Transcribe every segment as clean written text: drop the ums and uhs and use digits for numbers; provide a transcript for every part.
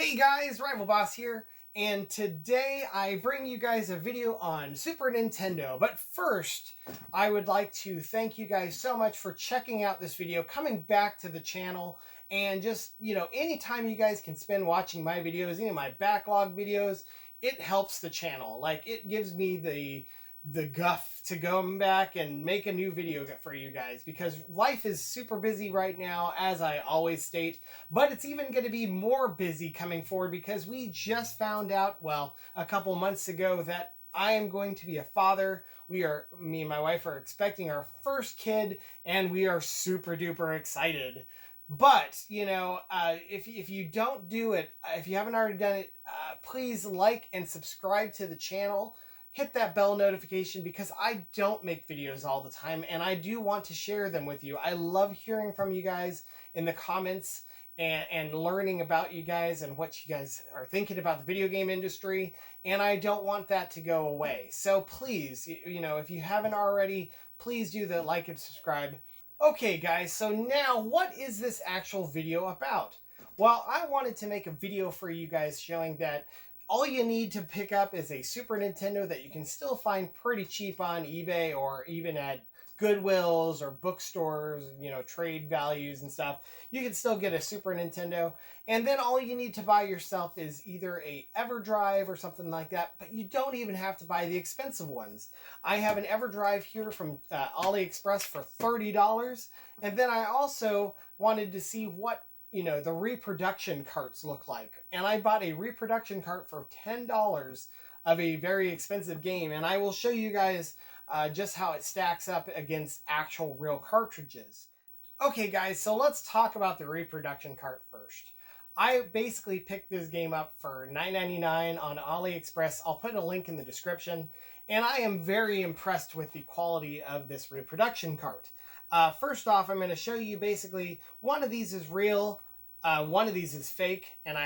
Hey guys, RivalBoss here, and today I bring you guys a video on Super Nintendo. But first, I would like to thank you guys so much for checking out this video, coming back to the channel, and just, anytime you guys can spend watching my videos, any of my backlog videos, it helps the channel. Like, it gives me the guff to go back and make a new video for you guys, because life is super busy right now, as I always state, but it's even going to be more busy coming forward because we just found out, well, a couple months ago, that I am going to be a father. Me and my wife are expecting our first kid, and we are super duper excited. But, if you don't do it, if you haven't already done it, please like and subscribe to the channel. Hit that bell notification, because I don't make videos all the time, and I do want to share them with you. I love hearing from you guys in the comments and learning about you guys and what you guys are thinking about the video game industry, and I don't want that to go away. So please, if you haven't already, please do the like and subscribe. Okay guys, so now what is this actual video about? Well, I wanted to make a video for you guys showing that all you need to pick up is a Super Nintendo that you can still find pretty cheap on eBay or even at Goodwills or bookstores, trade values and stuff. You can still get a Super Nintendo. And then all you need to buy yourself is either a Everdrive or something like that, but you don't even have to buy the expensive ones. I have an Everdrive here from AliExpress for $30. And then I also wanted to see what the reproduction carts look like. And I bought a reproduction cart for $10 of a very expensive game. And I will show you guys just how it stacks up against actual real cartridges. Okay guys, so let's talk about the reproduction cart first. I basically picked this game up for $9.99 on AliExpress. I'll put a link in the description. And I am very impressed with the quality of this reproduction cart. First off, I'm going to show you basically one of these is real, one of these is fake, and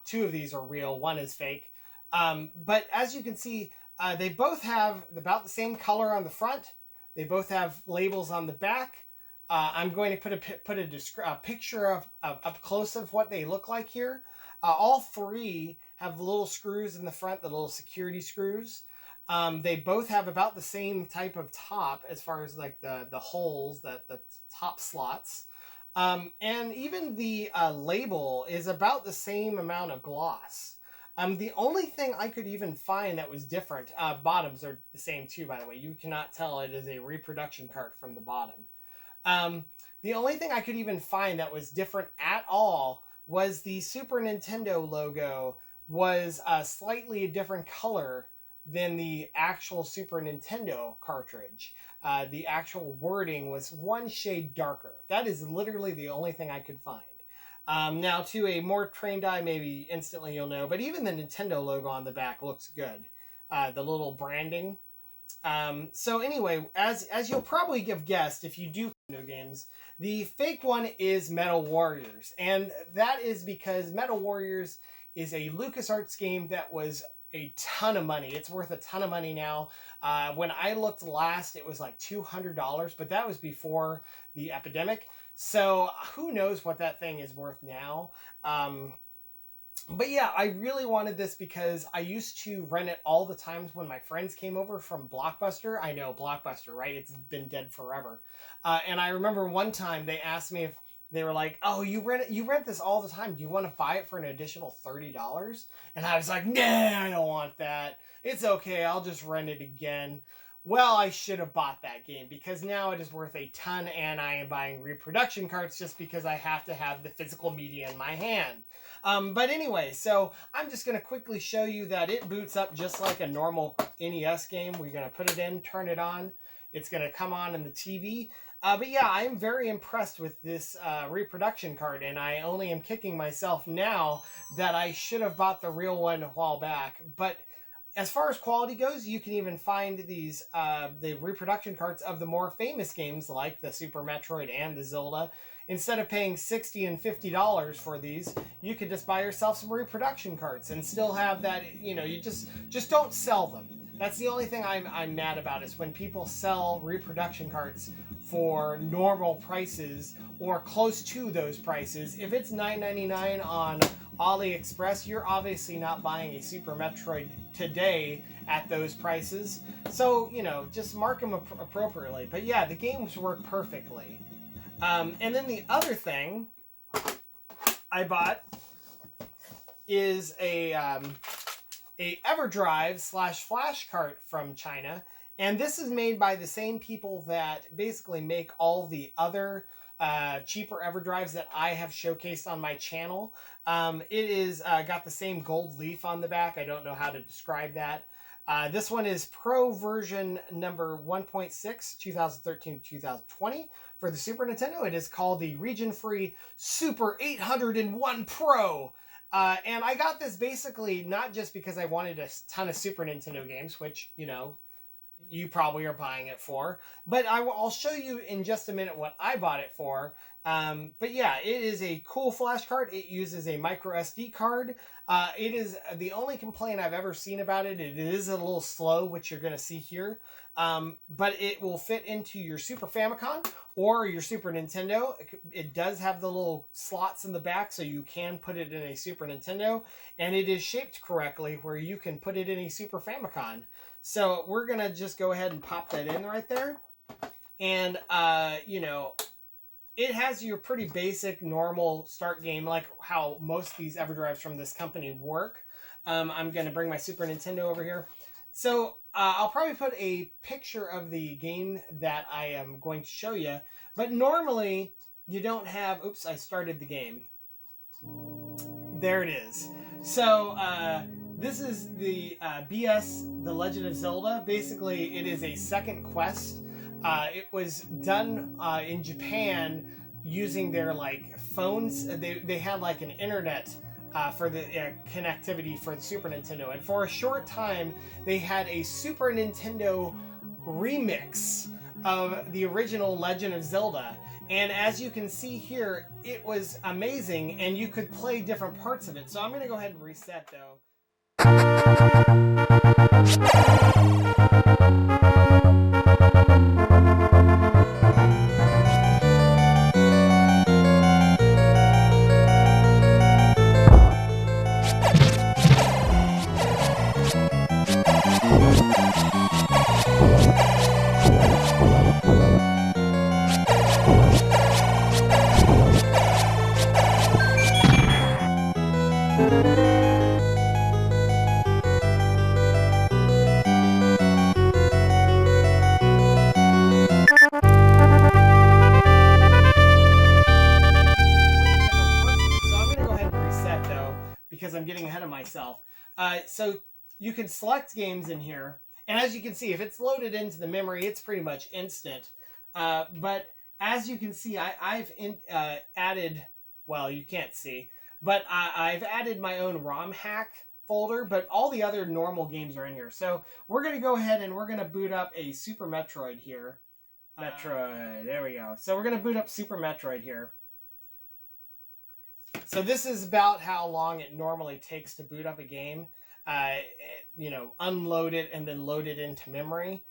two of these are real, one is fake. But as you can see, they both have about the same color on the front. They both have labels on the back. I'm going to put a picture of up close of what they look like here. All three have little screws in the front, the little security screws. They both have about the same type of top as far as like the holes, the top slots. And even the label is about the same amount of gloss. The only thing I could even find that was different, bottoms are the same too, by the way. You cannot tell it is a reproduction cart from the bottom. The only thing I could even find that was different at all was the Super Nintendo logo was slightly a different color than the actual Super Nintendo cartridge. The actual wording was one shade darker. That is literally the only thing I could find. Now, to a more trained eye, maybe instantly you'll know, but even the Nintendo logo on the back looks good. The little branding. So anyway, as you'll probably have guessed, if you do Nintendo games, the fake one is Metal Warriors. And that is because Metal Warriors is a LucasArts game that was a ton of money. It's worth a ton of money now. When I looked last, it was like $200, but that was before the epidemic. So who knows what that thing is worth now. But yeah, I really wanted this because I used to rent it all the times when my friends came over from Blockbuster. I know, Blockbuster, right? It's been dead forever. And I remember one time they asked me if they were like, "Oh, you rent this all the time. Do you want to buy it for an additional $30?" And I was like, "Nah, I don't want that. It's okay. I'll just rent it again." Well, I should have bought that game, because now it is worth a ton, and I am buying reproduction carts just because I have to have the physical media in my hand. But anyway, so I'm just going to quickly show you that it boots up just like a normal NES game. We're going to put it in, turn it on. It's going to come on in the TV. But yeah, I'm very impressed with this reproduction cart, and I only am kicking myself now that I should have bought the real one a while back. But as far as quality goes, you can even find these the reproduction carts of the more famous games like the Super Metroid and the Zelda. Instead of paying $60 and $50 for these, you could just buy yourself some reproduction carts and still have that. You just don't sell them. That's the only thing I'm mad about, is when people sell reproduction carts for normal prices or close to those prices. If it's $9.99 on AliExpress, you're obviously not buying a Super Metroid today at those prices. So, you know, just mark them appropriately. But yeah, the games work perfectly. And then the other thing I bought is a Everdrive / FlashCart from China. And this is made by the same people that basically make all the other cheaper Everdrives that I have showcased on my channel. It is got the same gold leaf on the back. I don't know how to describe that. This one is Pro version number 1.6, 2013 to 2020 for the Super Nintendo. It is called the region-free Super 801 Pro. And I got this basically not just because I wanted a ton of Super Nintendo games, which, you know, you probably are buying it for, but I'll show you in just a minute what I bought it for. But yeah, it is a cool flash card. It uses a micro SD card. It is the only complaint I've ever seen about it. It is a little slow, which you're going to see here. But it will fit into your Super Famicom or your Super Nintendo. It does have the little slots in the back, so you can put it in a Super Nintendo, and it is shaped correctly where you can put it in a Super Famicom. So we're going to just go ahead and pop that in right there. And, you know, it has your pretty basic, normal start game, like how most of these Everdrives from this company work. I'm going to bring my Super Nintendo over here. So I'll probably put a picture of the game that I am going to show you. But normally, you don't have... Oops, I started the game. There it is. So... this is the BS, The Legend of Zelda. Basically, it is a second quest. It was done in Japan using their like phones. They had like an internet for the connectivity for the Super Nintendo. And for a short time, they had a Super Nintendo remix of the original Legend of Zelda. And as you can see here, it was amazing, and you could play different parts of it. So I'm going to go ahead and reset, though. Because I'm getting ahead of myself. So you can select games in here, and as you can see, if it's loaded into the memory, it's pretty much instant. But as you can see, I've added, well, you can't see, but I've added my own ROM hack folder, but all the other normal games are in here. So we're going to go ahead and we're going to boot up a Super Metroid here. Metroid, there we go. So we're going to boot up Super Metroid here. So this is about how long it normally takes to boot up a game. You know, unload it and then load it into memory.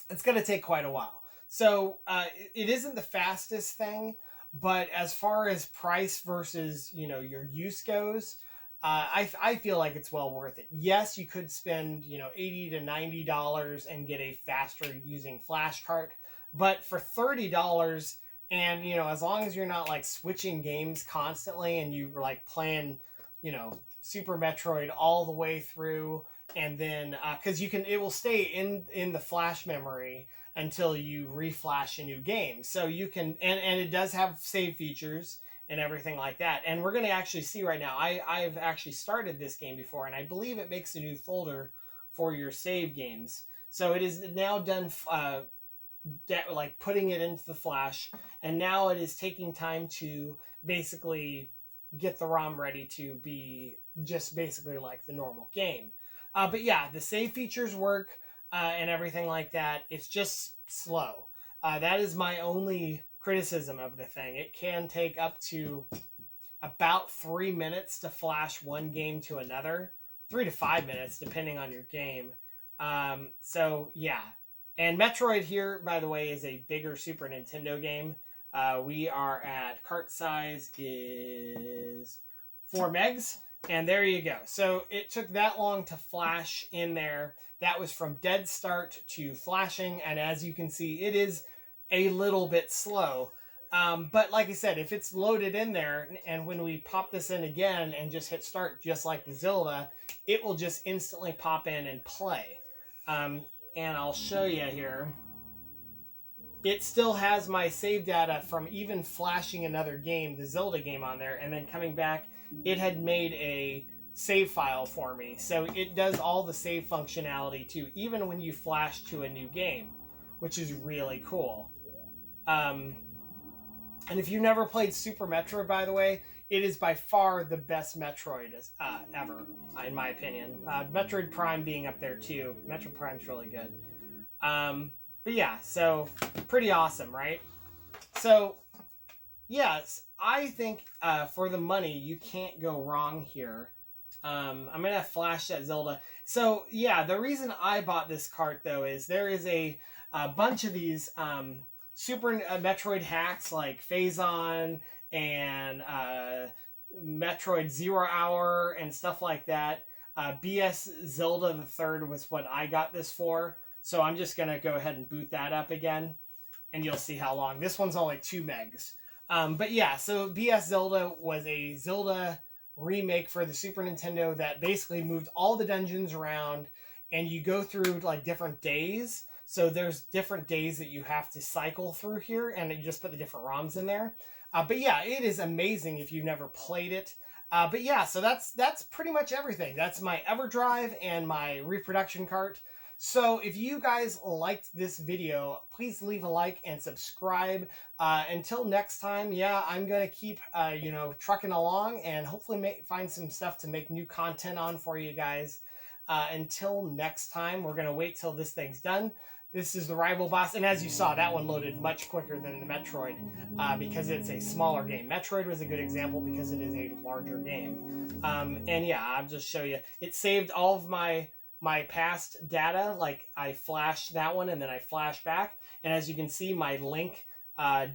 It's going to take quite a while. So it isn't the fastest thing, but as far as price versus, you know, your use goes, I feel like it's well worth it. Yes, you could spend, you know, $80 to $90 and get a faster using FlashCart, but for $30, and, you know, as long as you're not like switching games constantly and you like playing, you know, Super Metroid all the way through, and then because you can, it will stay in the flash memory until you reflash a new game. So you can, and it does have save features and everything like that. And we're going to actually see right now. I've actually started this game before, and I believe it makes a new folder for your save games. So it is now done. Like putting it into the flash, and now it is taking time to basically get the ROM ready to be just basically like the normal game. But yeah, the save features work and everything like that. It's just slow. That is my only criticism of the thing. It can take up to about 3 minutes to flash one game to another, 3 to 5 minutes depending on your game. So yeah. And Metroid here, by the way, is a bigger Super Nintendo game. We are at cart size is 4 megs. And there you go. So it took that long to flash in there. That was from dead start to flashing. And as you can see, it is a little bit slow. But like I said, if it's loaded in there, and when we pop this in again and just hit start, just like the Zelda, it will just instantly pop in and play. And I'll show you here. It still has my save data from even flashing another game, the Zelda game, on there, and then coming back, it had made a save file for me. So it does all the save functionality too, even when you flash to a new game, which is really cool. And if you've never played Super Metroid, by the way, it is by far the best Metroid ever, in my opinion. Metroid Prime being up there too. Metroid Prime's really good. But yeah, so pretty awesome, right? So, yes, I think for the money, you can't go wrong here. I'm going to flash that Zelda. So, yeah, the reason I bought this cart, though, is there is a bunch of these Super Metroid hacks like Phazon and Metroid Zero Hour and stuff like that. BS Zelda the Third was what I got this for. So I'm just going to go ahead and boot that up again, and you'll see how long. This one's only 2 megs. But yeah, so BS Zelda was a Zelda remake for the Super Nintendo that basically moved all the dungeons around, and you go through like different days. So there's different days that you have to cycle through here, and you just put the different ROMs in there. But yeah, it is amazing if you've never played it. But yeah, so that's pretty much everything. That's my Everdrive and my reproduction cart. So if you guys liked this video, please leave a like and subscribe. Until next time, yeah, I'm going to keep, trucking along and hopefully find some stuff to make new content on for you guys. Until next time, we're going to wait till this thing's done. This is the RivalBoss, and as you saw, that one loaded much quicker than the Metroid because it's a smaller game. Metroid was a good example because it is a larger game. And yeah, I'll just show you. It saved all of my past data, like I flashed that one and then I flash back, and as you can see, my link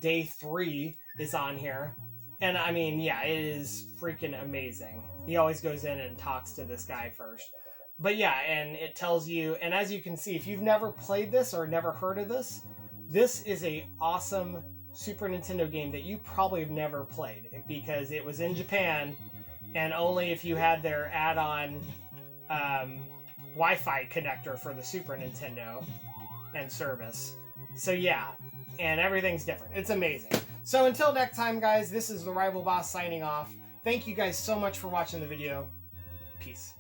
day 3 is on here, and I mean, yeah, it is freaking amazing. He always goes in and talks to this guy first, but yeah, and it tells you, and as you can see, if you've never played this or never heard of this, this is a awesome Super Nintendo game that you probably have never played because it was in Japan, and only if you had their add-on Wi-Fi connector for the Super Nintendo and service. So yeah, and everything's different. It's amazing. So until next time, guys, this is the RivalBoss signing off. Thank you guys so much for watching the video. Peace.